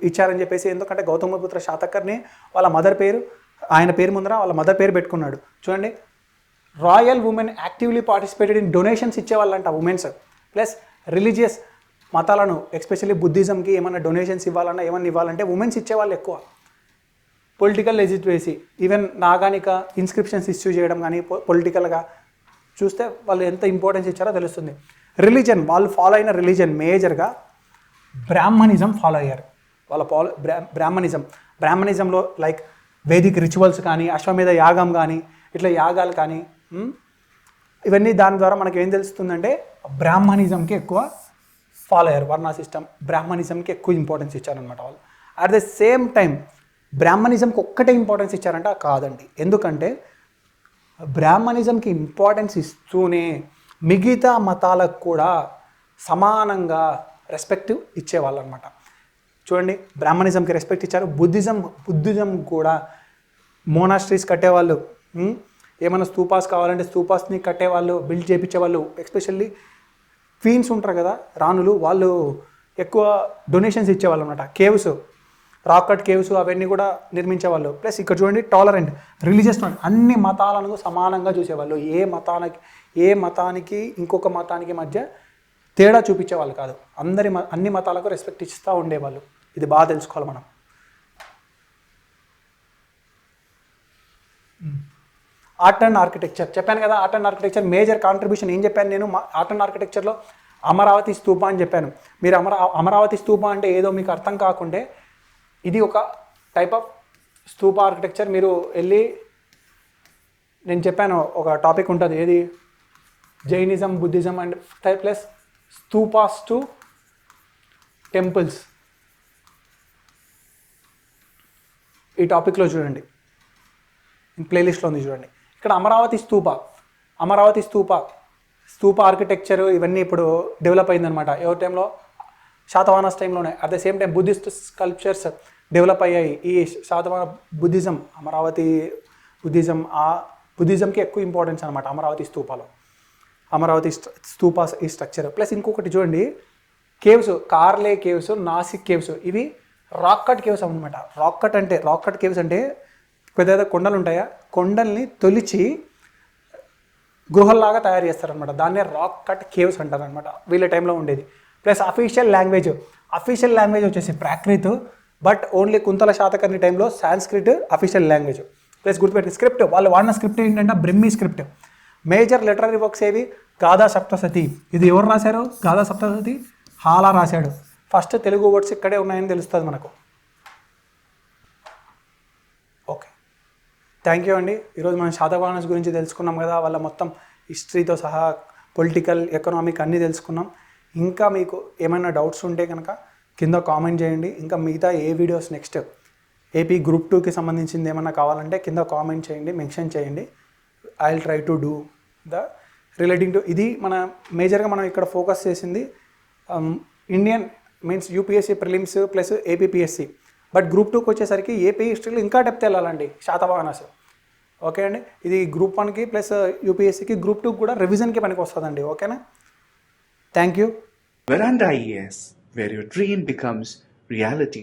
ఇచ్చారని చెప్పేసి. ఎందుకంటే గౌతమిపుత్ర శాతకర్ణి వాళ్ళ మదర్ పేరు, ఆయన పేరు ముందర వాళ్ళ మదర్ పేరు పెట్టుకున్నాడు. చూడండి, royal women actively participated in donations ఇచ్చేవాళ్ళంట ఉమెన్స్. ప్లస్ రిలీజియస్ మతాలను ఎస్పెషల్లీ బుద్ధిజంకి ఏమైనా డొనేషన్స్ ఇవ్వాలన్నా ఏమన్నా ఇవ్వాలంటే ఉమెన్స్ ఇచ్చేవాళ్ళు ఎక్కువ. Political legitimacy, even Naganika inscriptions issue చేయడం కానీ పొలిటికల్గా చూస్తే వాళ్ళు ఎంత ఇంపార్టెన్స్ ఇచ్చారో తెలుస్తుంది. రిలీజన్, వాళ్ళు ఫాలో అయిన రిలీజన్ మేజర్గా బ్రాహ్మణిజం ఫాలో అయ్యారు. బ్రాహ్మణిజంలో లైక్ వేదిక్ రిచువల్స్ కానీ, అశ్వమేధ యాగం కానీ, ఇట్లా యాగాలు కానీ ఇవన్నీ. దాని ద్వారా మనకి ఏం తెలుస్తుందంటే బ్రాహ్మణిజంకి ఎక్కువ ఫాలో అయ్యారు. వర్ణా సిస్టమ్ బ్రాహ్మణిజంకి ఎక్కువ ఇంపార్టెన్స్ ఇచ్చారనమాట వాళ్ళు. అట్ ద సేమ్ టైం బ్రాహ్మణిజంకి ఒక్కటే ఇంపార్టెన్స్ ఇచ్చారంటే కాదండి. ఎందుకంటే బ్రాహ్మణిజంకి ఇంపార్టెన్స్ ఇస్తూనే మిగతా మతాలకు కూడా సమానంగా రెస్పెక్ట్ ఇచ్చేవాళ్ళు అనమాట. చూడండి, బ్రాహ్మణిజంకి రెస్పెక్ట్ ఇచ్చారు. బుద్ధిజం కూడా మోనాస్ట్రీస్ కట్టేవాళ్ళు, ఏమైనా స్తూపాస్ కావాలంటే స్తూపాస్ని కట్టేవాళ్ళు, బిల్డ్ చేయించేవాళ్ళు. ఎస్పెషల్లీ క్వీన్స్ ఉంటారు కదా, రాణులు, వాళ్ళు ఎక్కువ డొనేషన్స్ ఇచ్చేవాళ్ళు అనమాట. కేవ్స్, రాక్ కట్ కేవ్స్ అవన్నీ కూడా నిర్మించేవాళ్ళు. ప్లస్ ఇక్కడ చూడండి, టాలరెంట్, రిలీజియస్, అన్ని మతాలను సమానంగా చూసేవాళ్ళు. ఏ మతానికి ఇంకొక మతానికి మధ్య తేడా చూపించేవాళ్ళు కాదు. అన్ని మతాలకు రెస్పెక్ట్ ఇస్తూ ఉండేవాళ్ళు. ఇది బాగా తెలుసుకోవాలి మనం. ఆర్ట్ అండ్ ఆర్కిటెక్చర్ చెప్పాను కదా. Art and architecture major contribution ఏం చెప్పాను నేను? ఆర్ట్ అండ్ ఆర్కిటెక్చర్లో అమరావతి స్తూప అని చెప్పాను. మీరు అమరావతి స్తూప అంటే ఏదో మీకు అర్థం కాకుంటే, ఇది ఒక టైప్ ఆఫ్ స్తూప ఆర్కిటెక్చర్. మీరు వెళ్ళి, నేను చెప్పాను ఒక టాపిక్ ఉంటుంది, ఏది Jainism, Buddhism and plus స్తూపాస్ to temples. ఈ టాపిక్లో చూడండి, ప్లేలిస్ట్లో ఉంది చూడండి. ఇక్కడ అమరావతి స్తూప ఆర్కిటెక్చర్ ఇవన్నీ ఇప్పుడు డెవలప్ అయిందనమాట. ఎవరి టైంలో? శాతవాహనస్ టైంలోనే. At the same time Buddhist sculptures develop అయ్యాయి. ఈ శాతవాహన బుద్ధిజం, అమరావతి బుద్ధిజం, ఆ బుద్ధిజంకి ఎక్కువ ఇంపార్టెన్స్ అనమాట అమరావతి స్తూపాలో. అమరావతి స్తూపా ఈ స్ట్రక్చర్. ప్లస్ ఇంకొకటి చూడండి, కేవ్స్, కార్లే కేవ్స్, నాసిక్ కేవ్స్, ఇవి రాక్ కట్ కేవ్స్ అనమాట. రాక్ కట్ కేవ్స్ అంటే పెద్ద కొండలు ఉంటాయా, కొండల్ని తొలిచి గృహల్లాగా తయారు చేస్తారనమాట. దాన్నే రాక్ కట్ కేవ్స్ అంటారనమాట వీళ్ళ టైంలో ఉండేది. ప్లస్ అఫీషియల్ లాంగ్వేజ్ వచ్చేసి ప్రాకృత్, బట్ ఓన్లీ కుంతల శాతకర్ణి టైంలో సాంస్క్రిట్ అఫీషియల్ లాంగ్వేజ్. ప్లస్ గుర్తుపెట్టి, స్క్రిప్ట్, వాళ్ళు వాడిన స్క్రిప్ట్ ఏంటంటే Brahmi script. Major literary works ఏవి? గాథా సప్తశతి. ఇది ఎవరు రాశారు? గాథా సప్తశతి హాలా రాశాడు. ఫస్ట్ తెలుగు వర్డ్స్ ఇక్కడే ఉన్నాయని తెలుస్తుంది మనకు. ఓకే, థ్యాంక్ యూ అండి. ఈరోజు మనం శాతవాహనస్ గురించి తెలుసుకున్నాం కదా, వాళ్ళ మొత్తం హిస్టరీతో సహా పొలిటికల్, ఎకనామిక్ అన్నీ తెలుసుకున్నాం. ఇంకా మీకు ఏమైనా డౌట్స్ ఉంటే కనుక కింద కామెంట్ చేయండి. ఇంకా మిగతా ఏ వీడియోస్ నెక్స్ట్ ఏపీ గ్రూప్ 2కి సంబంధించింది ఏమన్నా కావాలంటే కింద కామెంట్ చేయండి, మెన్షన్ చేయండి. I will try to do the relating to. ఇది మన మేజర్గా మనం ఇక్కడ ఫోకస్ చేసింది Indian means UPSC prelims plus APPSC. But group 2కి వచ్చేసరికి ఏపీ హిస్టరీలో ఇంకా డెప్త్ వెళ్ళాలండి, శాతవాహనస్. ఓకే అండి, ఇది గ్రూప్ 1కి ప్లస్ యూపీఎస్సీకి, గ్రూప్ 2కి కూడా రివిజన్కి పనికి వస్తుందండి. ఓకేనా? Thank you. Veranda IAS, where your dream becomes reality.